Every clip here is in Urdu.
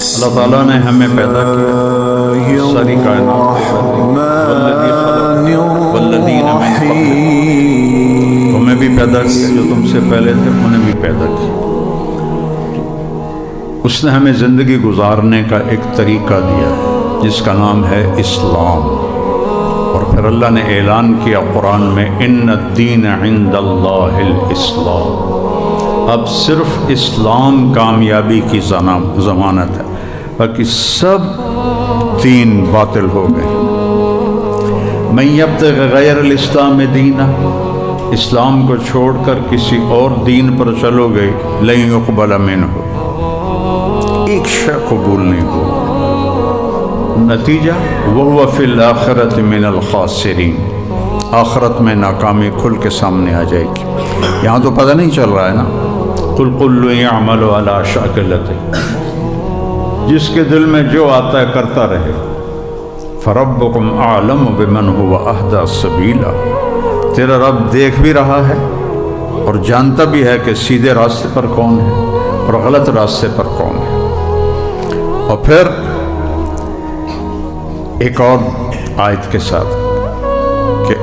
اللہ تعالیٰ نے ہمیں پیدا کیا ساری کائنات والذین من قبلکم، تمہیں بھی پیدا کیا جو تم سے پہلے تھے انہیں بھی پیدا کیا۔ اس نے ہمیں زندگی گزارنے کا ایک طریقہ دیا جس کا نام ہے اسلام، اور پھر اللہ نے اعلان کیا قرآن میں ان الدین عند اللہ الاسلام، اب صرف اسلام کامیابی کی ضمانت ہے، باقی سب دین باطل ہو گئے۔ من یبتغ غیر الاسلام دینا، اسلام کو چھوڑ کر کسی اور دین پر چلو گے لن یقبل منہ، ایک شے قبول نہیں ہو، نتیجہ وہو فی الآخرۃ من الخاسرین، آخرت میں ناکامی کھل کے سامنے آ جائے گی۔ یہاں تو پتہ نہیں چل رہا ہے نا، قل کل یعمل علی شاکلتہ، جس کے دل میں جو آتا ہے کرتا رہے۔ فربکم اعلم بمن هو اہدی سبیلا، تیرا رب دیکھ بھی رہا ہے اور جانتا بھی ہے کہ سیدھے راستے پر کون ہے اور غلط راستے پر کون ہے۔ اور پھر ایک اور آیت کے ساتھ کہ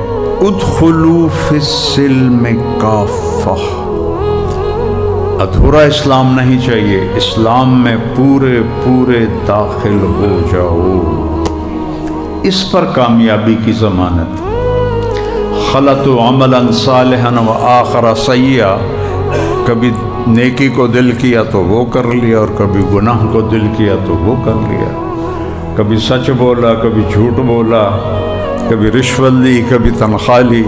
ادخلوا فی السلم کافہ، ادھورا اسلام نہیں چاہیے، اسلام میں پورے پورے داخل ہو جاؤ، اس پر کامیابی کی ضمانت۔ خلطوا عملا صالحا وآخر سیئا، کبھی نیکی کو دل کیا تو وہ کر لیا اور کبھی گناہ کو دل کیا تو وہ کر لیا، کبھی سچ بولا کبھی جھوٹ بولا، کبھی رشوت لی کبھی تنخواہ لی،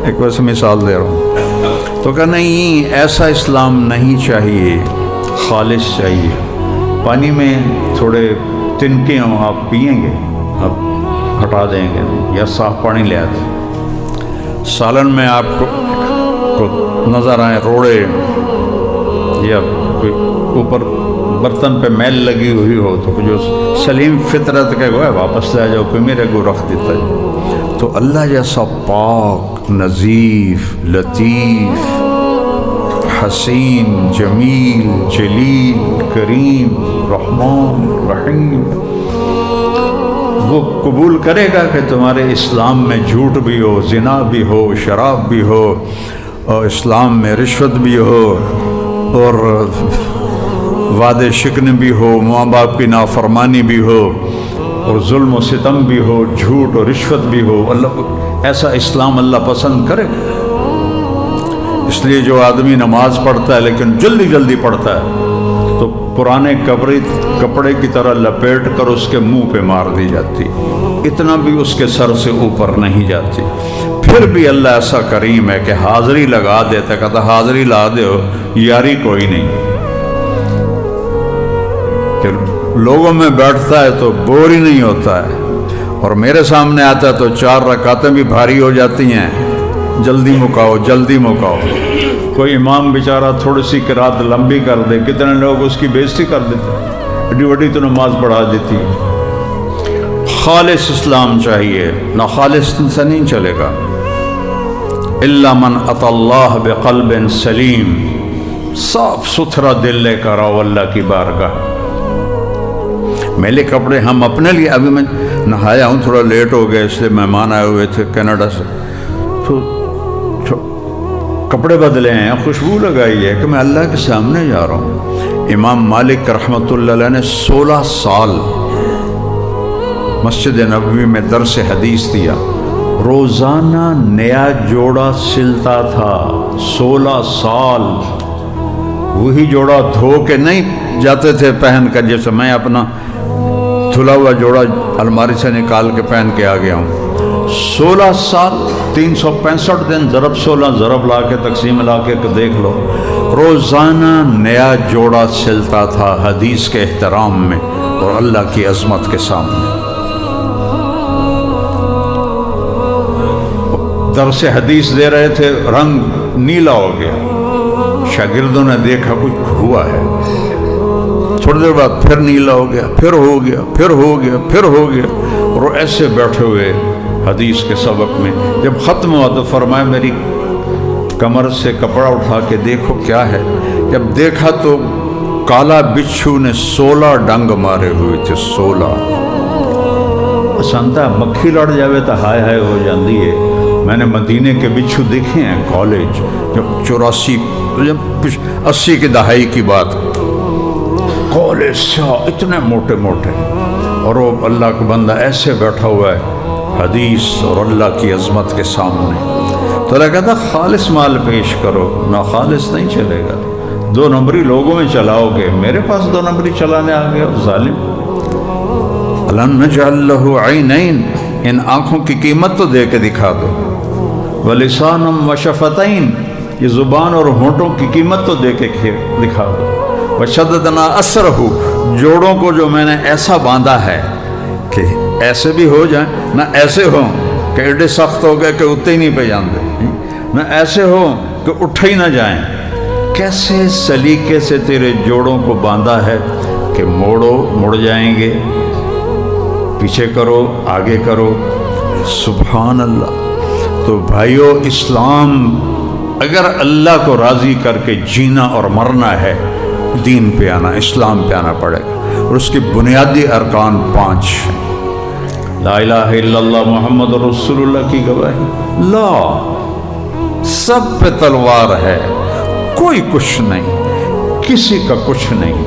ایک ویسے مثال دے رہا ہوں۔ تو کہ نہیں، ایسا اسلام نہیں چاہیے، خالص چاہیے۔ پانی میں تھوڑے تنکے ہوں، آپ پئیں گے، آپ ہٹا دیں گے یا صاف پانی لے آتے۔ سالن میں آپ کو نظر آئے روڑے یا کوئی اوپر برتن پہ میل لگی ہوئی ہو تو جو سلیم فطرت کے گوئے واپس لے جاؤ، کوئی میرے کو رکھ دیتا ہے۔ تو اللہ جیسا پاک، نظیف، لطیف، حسین، جمیل، جلیل، کریم، رحمان، رحیم، وہ قبول کرے گا کہ تمہارے اسلام میں جھوٹ بھی ہو، زنا بھی ہو، شراب بھی ہو، اور اسلام میں رشوت بھی ہو، اور وعدے شکن بھی ہو، ماں باپ کی نافرمانی بھی ہو، اور ظلم و ستم بھی ہو، جھوٹ اور رشوت بھی ہو۔ اللہ ایسا اسلام اللہ پسند کرے گا۔ اس لیے جو آدمی نماز پڑھتا ہے لیکن جلدی جلدی پڑھتا ہے تو پرانے کپڑے کی طرح لپیٹ کر اس کے منہ پہ مار دی جاتی، اتنا بھی اس کے سر سے اوپر نہیں جاتی۔ پھر بھی اللہ ایسا کریم ہے کہ حاضری لگا دیتا، کہتا حاضری لا دے ہو، یاری کوئی نہیں، کہ لوگوں میں بیٹھتا ہے تو بور ہی نہیں ہوتا ہے، اور میرے سامنے آتا ہے تو 4 رکعتیں بھی بھاری ہو جاتی ہیں، جلدی مکاؤ جلدی مکاؤ۔ کوئی امام بیچارہ تھوڑی سی قرات لمبی کر دے، کتنے لوگ اس کی بےزتی کر دیتے، بڑی بڑی تو نماز پڑھا دیتی۔ خالص اسلام چاہیے، نہ خالص سے نہیں چلے گا۔ الا من اتی اللہ بقلب سلیم، صاف ستھرا دل لے کر آؤ اللہ کی بارگاہ۔ میلے کپڑے ہم اپنے لیے، ابھی میں نہایا ہوں، تھوڑا لیٹ ہو گیا اس لیے مہمان آئے ہوئے تھے کینیڈا سے، تو کپڑے بدلے ہیں، خوشبو لگائی ہے کہ میں اللہ کے سامنے جا رہا ہوں۔ امام مالک رحمۃ اللہ علیہ نے 16 سال مسجد نبوی میں درس حدیث دیا، روزانہ نیا جوڑا سلتا تھا، 16 سال وہی جوڑا دھو کے نہیں جاتے تھے پہن کر، جیسے میں اپنا دھلا ہوا جوڑا الماری سے نکال کے پہن کے آ گیا ہوں۔ 16 سال 365 دن ضرب 16 ضرب لا کے تقسیم لا کے دیکھ لو، روزانہ نیا جوڑا سلتا تھا حدیث کے احترام میں اور اللہ کی عظمت کے سامنے۔ درس حدیث دے رہے تھے، رنگ نیلا ہو گیا، شاگردوں نے دیکھا کچھ ہوا ہے، تھوڑی دیر بعد پھر نیلا ہو گیا، پھر ہو گیا، پھر ہو گیا، پھر ہو گیا، اور وہ ایسے بیٹھے ہوئے حدیث کے سبق میں۔ جب ختم ہوا تو فرمایا میری کمر سے کپڑا اٹھا کے دیکھو کیا ہے۔ جب دیکھا تو کالا بچھو نے 16 ڈنگ مارے ہوئے تھے، 16۔ سنتا مکھی لڑ جاوے تو ہائے ہائے ہو جاندی ہے۔ میں نے مدینے کے بچھو دیکھے ہیں کالج، جب 80 کی دہائی کی بات، کالج سے اتنے موٹے موٹے، اور وہ اللہ کا بندہ ایسے بیٹھا ہوا ہے حدیث اور اللہ کی عظمت کے سامنے، تو اللہ کہتا خالص مال پیش کرو، نہ خالص نہیں چلے گا، 2 نمبری لوگوں میں چلاؤ گے، میرے پاس 2 نمبری چلانے آ گیا ظالم۔ أَلَمْ نَجْعَلْ لَهُ عَيْنَيْنِ، ان آنکھوں کی قیمت تو دے کے دکھا دو، وَلِسَانًا وَشَفَتَيْنِ، یہ زبان اور ہونٹوں کی قیمت تو دے کے دکھا دو، وَشَدَّدْنَا أَسْرَهُ، جوڑوں کو جو میں نے ایسا باندھا ہے کہ ایسے بھی ہو جائیں، نہ ایسے ہوں کہ ایڈے سخت ہو گئے کہ اٹھتے ہی نہیں پہ جاندے، نہ ایسے ہوں کہ اٹھ ہی نہ جائیں۔ کیسے سلیقے سے تیرے جوڑوں کو باندھا ہے کہ موڑو مڑ جائیں گے، پیچھے کرو آگے کرو، سبحان اللہ۔ تو بھائیو، اسلام اگر اللہ کو راضی کر کے جینا اور مرنا ہے، دین پہ آنا، اسلام پہ آنا پڑے گا، اور اس کی بنیادی ارکان 5 ہیں۔ لا الہ الا اللہ محمد رسول اللہ کی گواہی، لا سب پہ تلوار ہے، کوئی کچھ نہیں، کسی کا کچھ نہیں،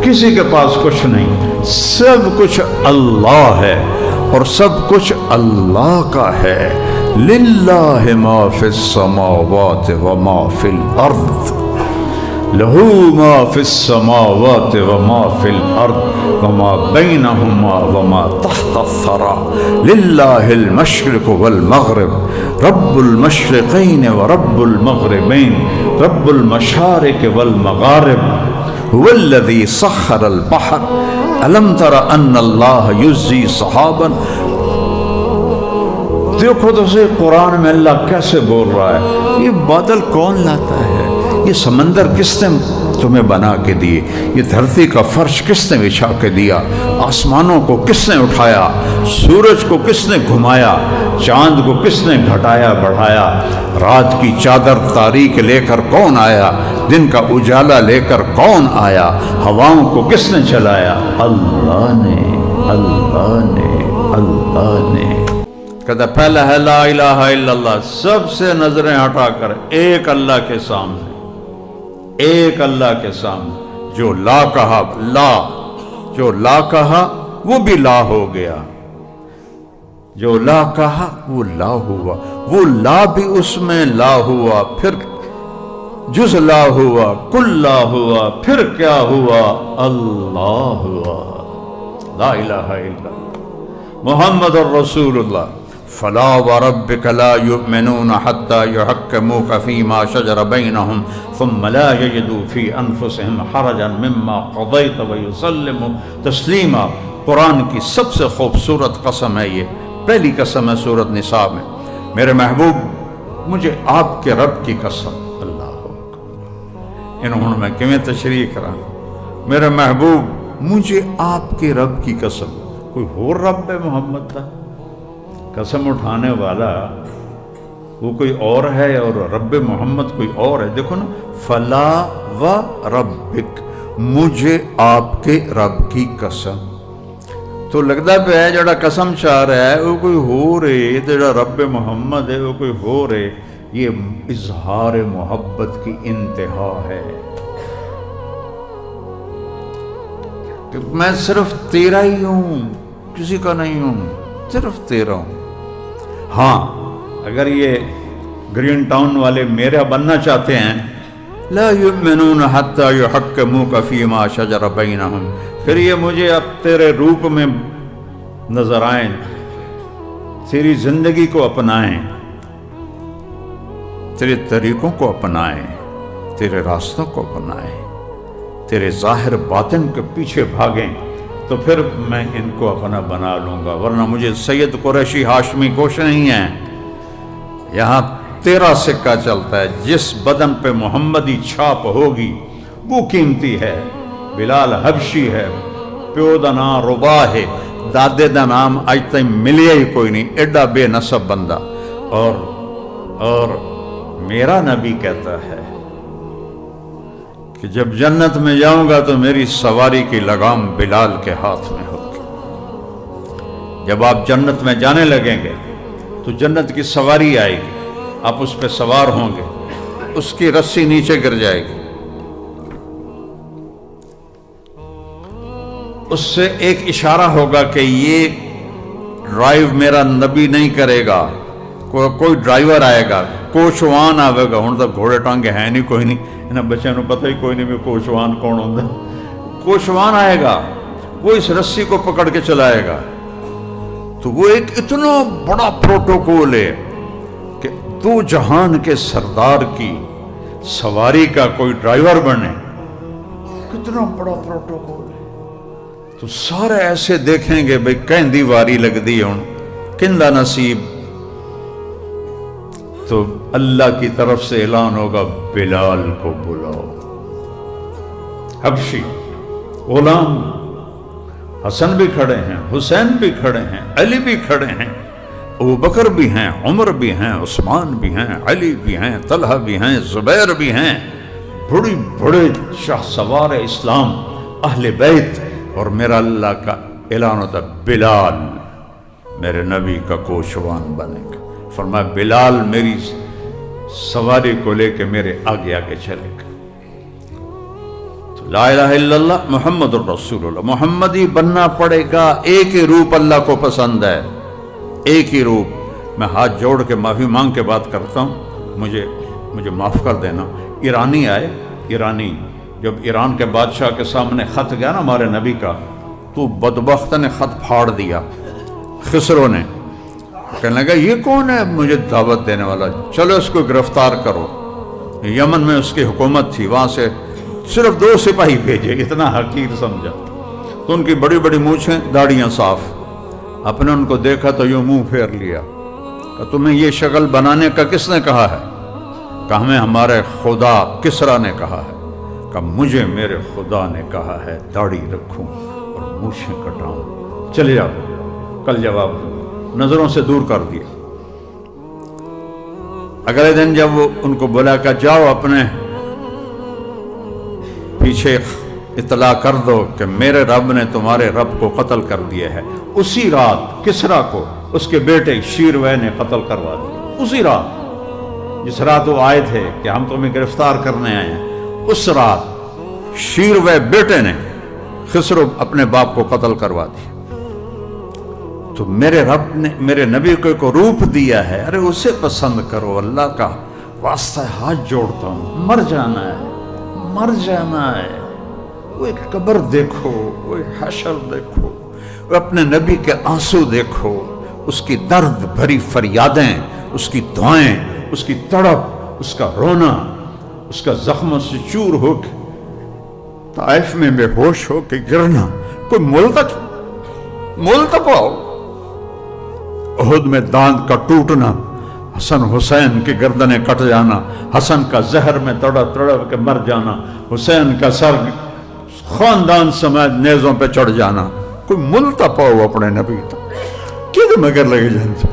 کسی کے پاس کچھ نہیں، سب کچھ اللہ ہے اور سب کچھ اللہ کا ہے۔ للہ ما فی السماوات وما فی الارض، لہو ما فی السماوات وما فی الارض وما بینہما وما تحت الثری، للہ المشرق والمغرب، رب المشرقین ورب المغربین، رب المشارق والمغارب، هو الذی سخر البحر، الم تر ان اللہ یزی صحابا۔ دیکھو تو صحیح قرآن میں اللہ کیسے بول رہا ہے، یہ بادل کون لاتا ہے، یہ سمندر کس نے تمہیں بنا کے دیے، یہ دھرتی کا فرش کس نے بچھا کے دیا، آسمانوں کو کس نے اٹھایا، سورج کو کس نے گھمایا، چاند کو کس نے گھٹایا بڑھایا، رات کی چادر تاریک لے کر کون آیا، دن کا اجالا لے کر کون آیا، ہواؤں کو کس نے چلایا، اللہ نے، اللہ نے، اللہ نے۔ کہتا پہلا ہے لا الہ الا اللہ، سب سے نظریں ہٹا کر ایک اللہ کے سامنے، ایک اللہ کے سامنے، جو لا کہا لا، جو لا کہا وہ بھی لا ہو گیا، جو لا کہا وہ لا ہوا، وہ لا بھی اس میں لا ہوا، پھر جز لا ہوا، کل لا ہوا، پھر کیا ہوا، اللہ ہوا، لا الہ الا اللہ محمد الرسول اللہ۔ فلا وربك لا يؤمنون حتى يحكموك فيما شجر بينهم ثم لا يجدوا في انفسهم حرجا مما قضيت ويسلموا تسلیما۔ قرآن کی سب سے خوبصورت قسم ہے یہ، پہلی قسم ہے سورۃ نساء میں، میرے محبوب مجھے آپ کے رب کی قسم، اللہ اکبر، انہوں میں کیویں تشریح کرا، میرے محبوب مجھے آپ کے رب کی قسم، کوئی اور رب ہے محمد کا؟ قسم اٹھانے والا وہ کوئی اور ہے اور رب محمد کوئی اور ہے۔ دیکھو نا، فلا و ربک، مجھے آپ کے رب کی قسم، تو لگتا پہ ہے جڑا قسم چاہ رہا ہے وہ کوئی ہو رہے، جڑا رب محمد ہے وہ کوئی ہو رہے، یہ اظہار محبت کی انتہا ہے کہ میں صرف تیرا ہی ہوں، کسی کا نہیں ہوں، صرف تیرا ہوں۔ ہاں اگر یہ گرین ٹاؤن والے میرا بننا چاہتے ہیں، لا یؤمنون حتی یحکموک فیما شجر بینہم، پھر یہ مجھے اب تیرے روپ میں نظر آئیں، تیری زندگی کو اپنائیں، تیرے طریقوں کو اپنائیں، تیرے راستوں کو اپنائیں، تیرے ظاہر باطن کے پیچھے بھاگیں، تو پھر میں ان کو اپنا بنا لوں گا، ورنہ مجھے سید قریشی ہاشمی گوش نہیں ہے۔ یہاں تیرا سکہ چلتا ہے، جس بدن پہ محمدی چھاپ ہوگی وہ قیمتی ہے۔ بلال حبشی ہے، پیو دا نام ربا ہے، دادے دا نام اج تک ملیا ہی کوئی نہیں، ایڈا بے نسب بندہ، اور میرا نبی کہتا ہے کہ جب جنت میں جاؤں گا تو میری سواری کی لگام بلال کے ہاتھ میں ہوگی. جب آپ جنت میں جانے لگیں گے تو جنت کی سواری آئے گی، آپ اس پہ سوار ہوں گے، اس کی رسی نیچے گر جائے گی، اس سے ایک اشارہ ہوگا کہ یہ ڈرائیو میرا نبی نہیں کرے گا، کوئی ڈرائیور آئے گا، کوچوان آئے گا. ہوں تو گھوڑے ٹانگے ہیں نہیں، کوئی نہیں، انہیں بچوں کو پتہ ہی کوئی نہیں بھی کوچوان کون ہوتا. کوچوان آئے گا، وہ اس رسی کو پکڑ کے چلائے گا. تو وہ ایک اتنا بڑا پروٹوکول ہے کہ دو جہان کے سردار کی سواری کا کوئی ڈرائیور بنے، کتنا بڑا پروٹوکول ہے. تو سارے ایسے دیکھیں گے بھئی کہندی واری لگ دی ہوں کندہ نصیب. تو اللہ کی طرف سے اعلان ہوگا بلال کو بلاؤ. حبشی غلام، حسن بھی کھڑے ہیں، حسین بھی کھڑے ہیں، علی بھی کھڑے ہیں، ابوبکر بھی ہیں، عمر بھی ہیں، عثمان بھی ہیں، علی بھی ہیں، طلحہ بھی ہیں، زبیر بھی ہیں، بڑی بڑے شاہ سوار اسلام اہل بیت. اور میرا اللہ کا اعلان ہوتا بلال میرے نبی کا کوچوان بنے گا. فرمایا بلال میری سواری کو لے کے میرے آگے آگے چلے گا. تو لا الہ الا اللہ محمد الرسول اللہ، محمد ہی بننا پڑے گا. ایک ہی روپ اللہ کو پسند ہے، ایک ہی روپ. میں ہاتھ جوڑ کے معافی مانگ کے بات کرتا ہوں، مجھے معاف کر دینا. ایرانی آئے، ایرانی جب ایران کے بادشاہ کے سامنے خط گیا نا ہمارے نبی کا، تو بدبخت نے خط پھاڑ دیا. خسرو نے کہنے لگا یہ کون ہے مجھے دعوت دینے والا، چلو اس کو گرفتار کرو. یمن میں اس کی حکومت تھی، وہاں سے صرف 2 سپاہی بھیجے، اتنا حقیر سمجھا. تو ان کی بڑی بڑی مونچھیں، داڑیاں صاف. اپنے ان کو دیکھا تو یوں منہ پھیر لیا کہ تمہیں یہ شکل بنانے کا کس نے کہا ہے؟ کہ ہمیں ہمارے خدا کسرا نے کہا ہے. کہ مجھے میرے خدا نے کہا ہے داڑھی رکھوں اور مونچھیں کٹاؤں. چلے جاؤ، کل جواب دوں. نظروں سے دور کر دیا. اگلے دن جب وہ ان کو بولا کہ جاؤ اپنے پیچھے اطلاع کر دو کہ میرے رب نے تمہارے رب کو قتل کر دیا ہے. اسی رات کسرا کو اس کے بیٹے شیروے نے قتل کروا دیا. اسی رات جس رات وہ آئے تھے کہ ہم تمہیں گرفتار کرنے آئے ہیں، اس رات شیروے بیٹے نے خسرو اپنے باپ کو قتل کروا دیا. تو میرے رب نے میرے نبی کو روپ دیا ہے، ارے اسے پسند کرو. اللہ کا واسطہ ہاتھ جوڑتا ہوں، مر جانا ہے، مر جانا ہے. وہ ایک قبر دیکھو، وہ ایک حشر دیکھو، وہ اپنے نبی کے آنسو دیکھو، اس کی درد بھری فریادیں، اس کی دعائیں، اس کی تڑپ، اس کا رونا، اس کا زخموں سے چور ہو کے طائف میں بے ہوش ہو کے گرنا. کوئی مول تک آؤ. احد میں دانت کا ٹوٹنا، حسن حسین کی گردنیں کٹ جانا، حسن کا زہر میں تڑپ تڑپ کے مر جانا، حسین کا سر خاندان سمیت نیزوں پہ چڑھ جانا. کوئی مل تپاؤ اپنے نبی تک کہ مگر لگے جانتے.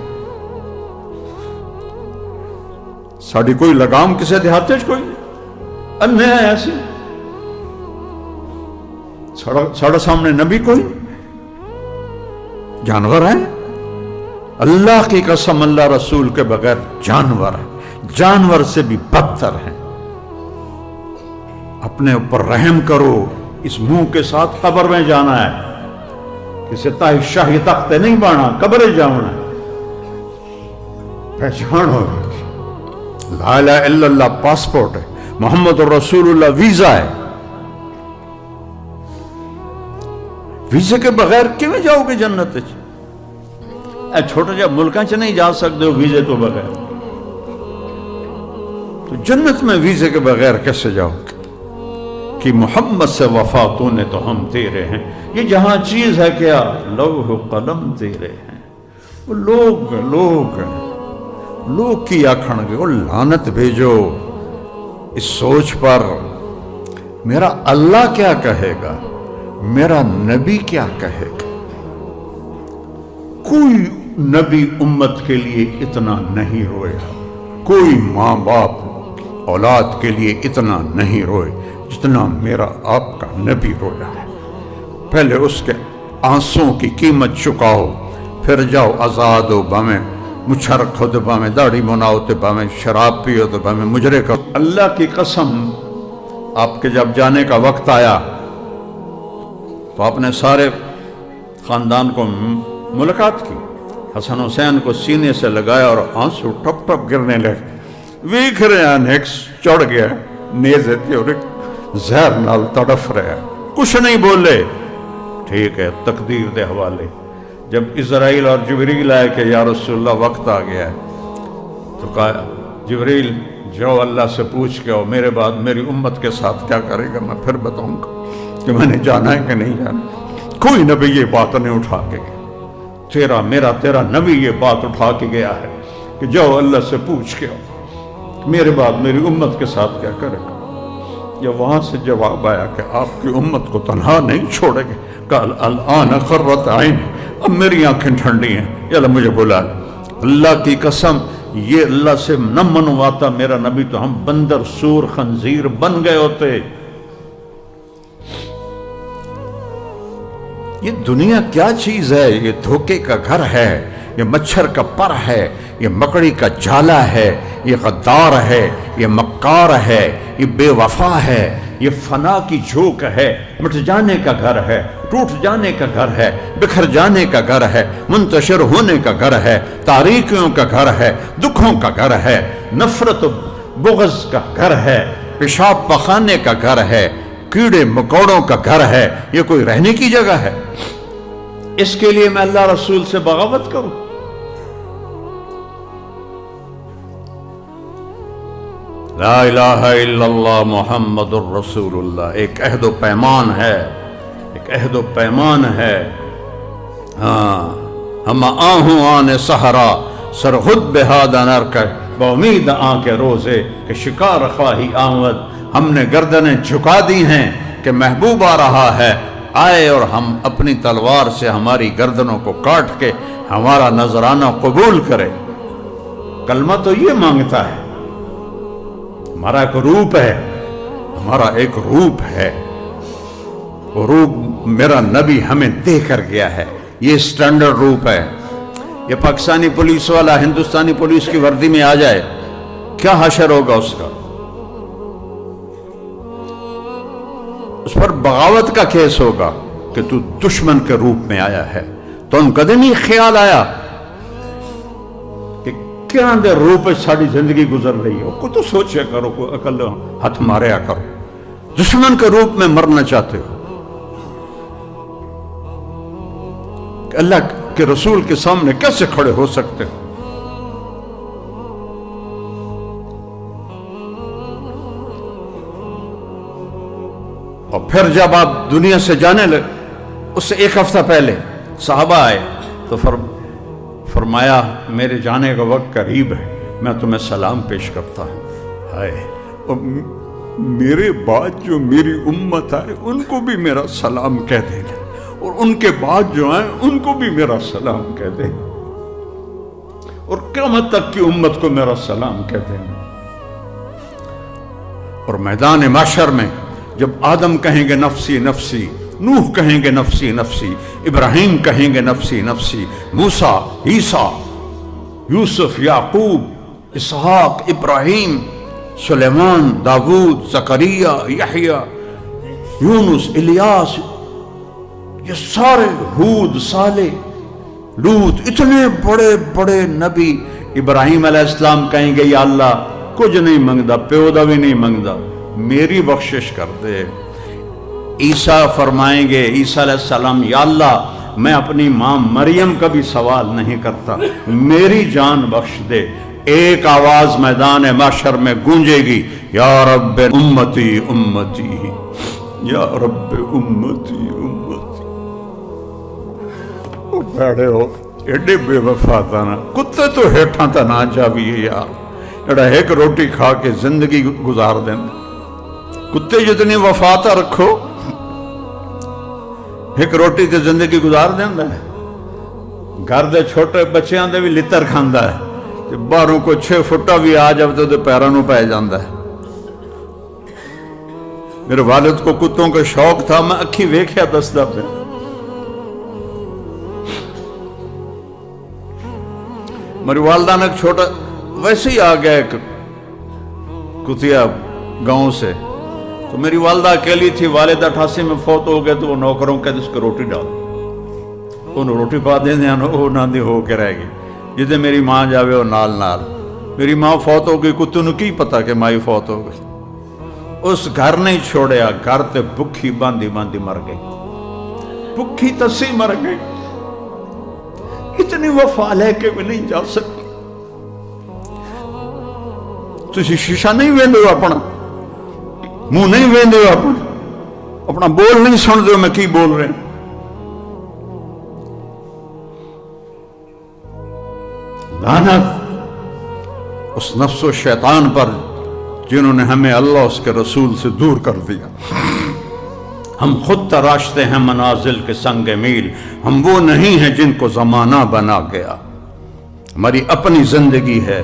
ساڑی کوئی لگام کسے دیہاتے کوئی انہیں ہے ایسی ساڑھا سامنے نبی کوئی جانور ہیں. اللہ کی قسم اللہ رسول کے بغیر جانور ہے، جانور سے بھی بدتر ہیں. اپنے اوپر رحم کرو. اس منہ کے ساتھ قبر میں جانا ہے، کسی تاہی شاہی تخت نہیں بانا، قبر جانا ہے. پہچان ہو لا الہ الا اللہ پاسپورٹ ہے، محمد رسول اللہ ویزا ہے. ویزے کے بغیر کیوں جاؤ گے جنت؟ چھوٹا جا ملکاں چ نہیں جا سکتے ہو ویزے تو بغیر، تو جنت میں ویزے کے بغیر کیسے جاؤ گے؟ کہ محمد سے وفا تو نے تو ہم تیرے ہیں. یہ جہاں چیز ہے کیا؟ لوح قلم تیرے ہیں. وہ لوگ کی آکھن گے، وہ لعنت بھیجو اس سوچ پر میرا اللہ کیا کہے گا، میرا نبی کیا کہے گا. کوئی نبی امت کے لیے اتنا نہیں رویا، کوئی ماں باپ اولاد کے لیے اتنا نہیں روئے جتنا میرا آپ کا نبی رویا ہے۔ پہلے اس کے آنسوں کی قیمت چکاؤ، پھر جاؤ آزاد ہو، باہیں مچھر رکھو تو باہیں داڑھی بناؤ تو باہیں شراب پیو تو باہیں مجرے کرو۔ اللہ کی قسم، آپ کے جب جانے کا وقت آیا تو آپ نے سارے خاندان کو ملاقات کی، حسن حسین کو سینے سے لگایا اور آنسو ٹپ ٹپ گرنے لگے۔ ویکھ رہے ہیں نیکس چڑھ گیا نیزے تے اور زہر نال تڑف رہا ہے، کچھ نہیں بولے۔ ٹھیک ہے، تقدیر دے حوالے۔ جب اسرائیل اور جبریل آئے کہ یا رسول اللہ وقت آ گیا ہے، تو کہا جبریل جاؤ اللہ سے پوچھ کے آؤ، میرے بعد میری امت کے ساتھ کیا کرے گا، میں پھر بتاؤں گا کہ میں نے جانا ہے کہ نہیں جانا۔ کوئی نبی یہ بات نہیں اٹھا کے گیا، تیرا نبی یہ بات اٹھا کے گیا ہے کہ جاؤ اللہ سے پوچھ کے آؤ میرے بعد میری امت کے ساتھ کیا کرے گا۔ یا وہاں سے جواب آیا کہ آپ کی امت کو تنہا نہیں چھوڑے گے۔ قال الآن قرۃ عین، اب میری آنکھیں ٹھنڈی ہیں، یا اللہ مجھے بلا لے۔ اللہ کی قسم، یہ اللہ سے نہ منواتا میرا نبی تو ہم بندر سور خنزیر بن گئے ہوتے۔ یہ دنیا کیا چیز ہے؟ یہ دھوکے کا گھر ہے، یہ مچھر کا پر ہے، یہ مکڑی کا جالا ہے، یہ غدار ہے، یہ مکار ہے، یہ بے وفا ہے، یہ فنا کی جھوک ہے، مٹ جانے کا گھر ہے، ٹوٹ جانے کا گھر ہے، بکھر جانے کا گھر ہے، منتشر ہونے کا گھر ہے، تاریکیوں کا گھر ہے، دکھوں کا گھر ہے، نفرت و بغض کا گھر ہے، پیشاب پخانے کا گھر ہے، کیڑے مکوڑوں کا گھر ہے۔ یہ کوئی رہنے کی جگہ ہے؟ اس کے لیے میں اللہ رسول سے بغاوت کروں؟ لا الہ الا اللہ محمد الرسول اللہ ایک عہد و پیمان ہے، ایک عہد و پیمان ہے۔ ہاں، ہم آہوں آنے سہرا سرخود بہادہ نرکے بامید آن کے روزے کہ شکار خواہی آمد۔ ہم نے گردنیں جھکا دی ہیں کہ محبوب آ رہا ہے، آئے اور ہم اپنی تلوار سے ہماری گردنوں کو کاٹ کے ہمارا نذرانہ قبول کرے۔ کلمہ تو یہ مانگتا ہے، ہمارا ایک روپ ہے، ہمارا ایک روپ ہے، وہ روپ میرا نبی ہمیں دے کر گیا ہے۔ یہ سٹینڈرڈ روپ ہے۔ یہ پاکستانی پولیس والا ہندوستانی پولیس کی وردی میں آ جائے، کیا حشر ہوگا اس کا؟ اس پر بغاوت کا کیس ہوگا کہ تو دشمن کے روپ میں آیا ہے۔ تو ان کدے نہیں خیال آیا کہ کیا دے روپ ساری زندگی گزر رہی ہو؟ کوئی تو سوچے کرو، کوئی عقل ہاتھ ماریا کرو۔ دشمن کے روپ میں مرنا چاہتے ہو؟ کہ اللہ کے رسول کے سامنے کیسے کھڑے ہو سکتے ہو؟ اور پھر جب آپ دنیا سے جانے لگے، اس سے ایک ہفتہ پہلے صحابہ آئے تو فرمایا میرے جانے کا وقت قریب ہے، میں تمہیں سلام پیش کرتا ہوں۔ ہائے، اور میرے بعد جو میری امت آئے ان کو بھی میرا سلام کہہ دینا، اور ان کے بعد جو آئے ان کو بھی میرا سلام کہہ دینا، اور قیامت تک کی امت کو میرا سلام کہہ دینا۔ اور میدان محشر میں جب آدم کہیں گے نفسی نفسی، نوح کہیں گے نفسی نفسی، ابراہیم کہیں گے نفسی نفسی، موسیٰ، عیسیٰ، یوسف، یعقوب، اسحاق، ابراہیم، سلیمان، داود، زکریا، یحییٰ، یونس، الیاس، یہ سارے، ہود، صالح، لوط، اتنے بڑے بڑے نبی۔ ابراہیم علیہ السلام کہیں گے یا اللہ کچھ نہیں منگدا، پیو دا بھی نہیں منگدا، میری بخشش کر دے۔ عیسیٰ فرمائیں گے، عیسیٰ علیہ السلام، یا اللہ میں اپنی ماں مریم کا بھی سوال نہیں کرتا، میری جان بخش دے۔ ایک آواز میدان محشر میں گونجے گی، یا رب امتی امتی، یا رب امتی امتی۔ وہ بیڑے ہو ایڈے بے وفا تھا نا، کتے تو ہیٹھاں تا نہ جاویے یار، ایڈا ایک روٹی کھا کے زندگی گزار دیں۔ کتے جتنی وفاتا رکھو، ایک روٹی تے زندگی گزار دیندہ ہے۔ گھر دے چھوٹے بچیاں دے بھی لتر کھاندا ہے، باہروں کو 6 فٹا بھی آ جب تو پیروں پہ جاندہ ہے۔ میرے والد کو کتوں کا شوق تھا، میں اکھی ویکھیا دسدا پہ. میری والدہ نے ایک چھوٹا ویسے ہی آ گیا ایک کتیا گاؤں سے، تو میری والدہ اکیلی تھی. والد 88 میں فوت ہو گئے تو وہ نوکروں کہتے اس کو روٹی ڈال، انہوں روٹی پا دیں دیں وہ نہ دی ہو کے رہ گئی. جدے میری ماں جاوے وہ نال نال. میری ماں فوت ہو گئی، کتوں نے کی پتا کہ مائی فوت ہو گئی. اس گھر نہیں چھوڑیا، گھر تے بکھی باندھی باندھی مر گئی، بکھی تسی مر گئی. اتنی وفا لے کے بھی نہیں جا سکتی. تسی شیشہ نہیں ویندے ہو اپنا، منہ نہیں ویندے ہو اپنا بول نہیں سن دے ہو میں کی بول رہے ہیں. لعنت اس نفس و شیطان پر جنہوں نے ہمیں اللہ اس کے رسول سے دور کر دیا. ہم خود تراشتے ہیں منازل کے سنگ میل، ہم وہ نہیں ہیں جن کو زمانہ بنا گیا. ہماری اپنی زندگی ہے،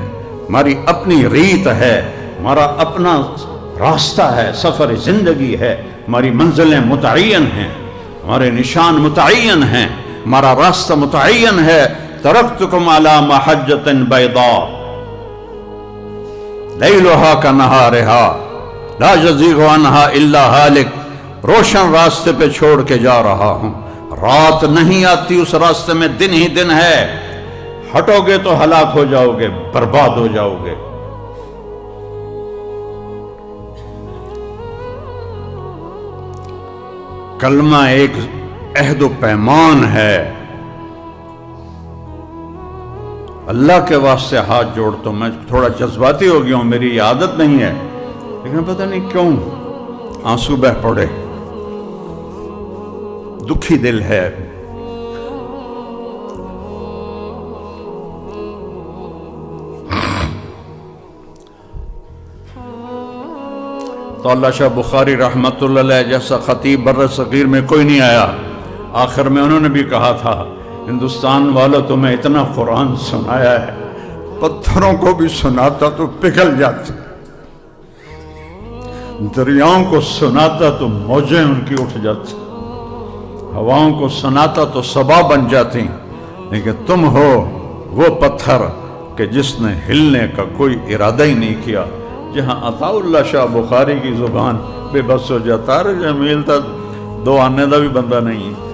ہماری اپنی ریت ہے، ہمارا اپنا راستہ ہے، سفر زندگی ہے. ہماری منزلیں متعین ہیں، ہمارے نشان متعین ہیں، ہمارا راستہ متعین ہے. ترکتکم علی محجۃ بیضاء لیلھا کنہارھا لا یزیغ عنہا الا ہالک. روشن راستے پہ چھوڑ کے جا رہا ہوں، رات نہیں آتی اس راستے میں، دن ہی دن ہے. ہٹو گے تو ہلاک ہو جاؤ گے، برباد ہو جاؤ گے. کلمہ ایک عہد و پیمان ہے. اللہ کے واسطے ہاتھ جوڑتا ہوں. میں تھوڑا جذباتی ہو گیا ہوں، میری یہ عادت نہیں ہے، لیکن پتہ نہیں کیوں آنسو بہ پڑے. دکھی دل ہے. تو اللہ شاہ بخاری رحمت اللہ علیہ جیسا خطیب بر صغیر میں کوئی نہیں آیا. آخر میں انہوں نے بھی کہا تھا ہندوستان والوں تمہیں اتنا قرآن سنایا ہے، پتھروں کو بھی سناتا تو پگھل جاتے، دریاؤں کو سناتا تو موجیں ان کی اٹھ جاتی، ہواؤں کو سناتا تو صبا بن جاتی. لیکن تم ہو وہ پتھر کہ جس نے ہلنے کا کوئی ارادہ ہی نہیں کیا. جہاں عطا اللہ شاہ بخاری کی زبان بے بس ہو جاتا ہے، جمیل تا دو آنے دا بھی بندہ نہیں ہے.